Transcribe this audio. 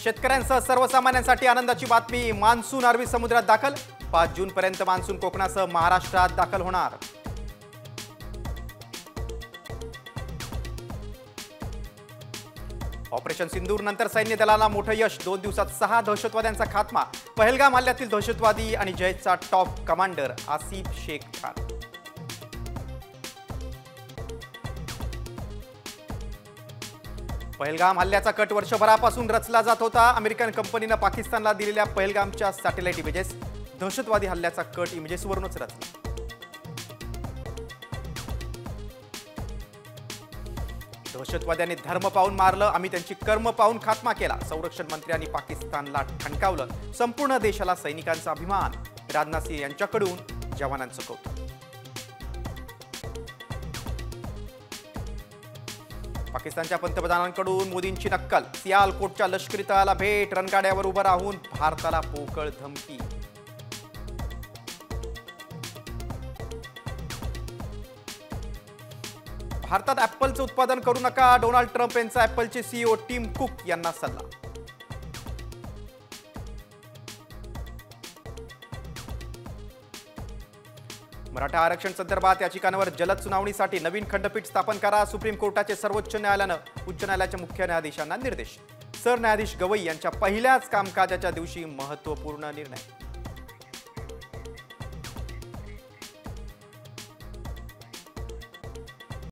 शेतकऱ्यांसह सर्वसामान्यांसाठी आनंदाची बातमी। मान्सून अरबी समुद्रात दाखल। 5 जून पर्यंत मान्सून कोकणासह महाराष्ट्रात दाखल होणार। ऑपरेशन सिंदूर नंतर सैन्य दलाला मोठं यश। 2 दिवसात 6 दहशतवाद्यांचा खात्मा। पहलगाम हल्ल्यातील दहशतवादी आणि जैशचा टॉप कमांडर आसिफ शेख खान। पहलगाम हल्ल्याचा कट वर्षभरापासून रचला जात होता। अमेरिकन कंपनीने पाकिस्तानला दिलेल्या पहलगामच्या सॅटेलाइट इमेजेस दहशतवादी हल्ल्याचा कट इमेजेसवरूनच रचला। दहशतवाद्यांनी धर्म पाहून मारलं, आम्ही त्यांची कर्म पाहून खात्मा केला। संरक्षण मंत्र्यांनी पाकिस्तानला ठणकावलं। संपूर्ण देशाला सैनिकांचा अभिमान। राजनाथ सिंह यांच्याकडून जवानांचं कौतुक। पाकिस्तानच्या पंतप्रधानांकडून मोदींची नक्कल। सियालकोटच्या लष्करी तळाला भेट। रणगाड्यावर उभं राहून भारताला पोकळ धमकी। भारतात ॲपलचं उत्पादन करू नका, डोनाल्ड ट्रम्प यांचा ॲपलचे सीईओ टिम कुक यांना सल्ला। मराठा आरक्षण संदर्भात याचिकांवर जलद सुनावणीसाठी नवीन खंडपीठ स्थापन करा। सुप्रीम कोर्टाचे सर्वोच्च न्यायालयानं उच्च न्यायालयाच्या मुख्य न्यायाधीशांना निर्देश। सरन्यायाधीश गवई यांच्या पहिल्याच कामकाजाच्या दिवशी महत्त्वपूर्ण निर्णय।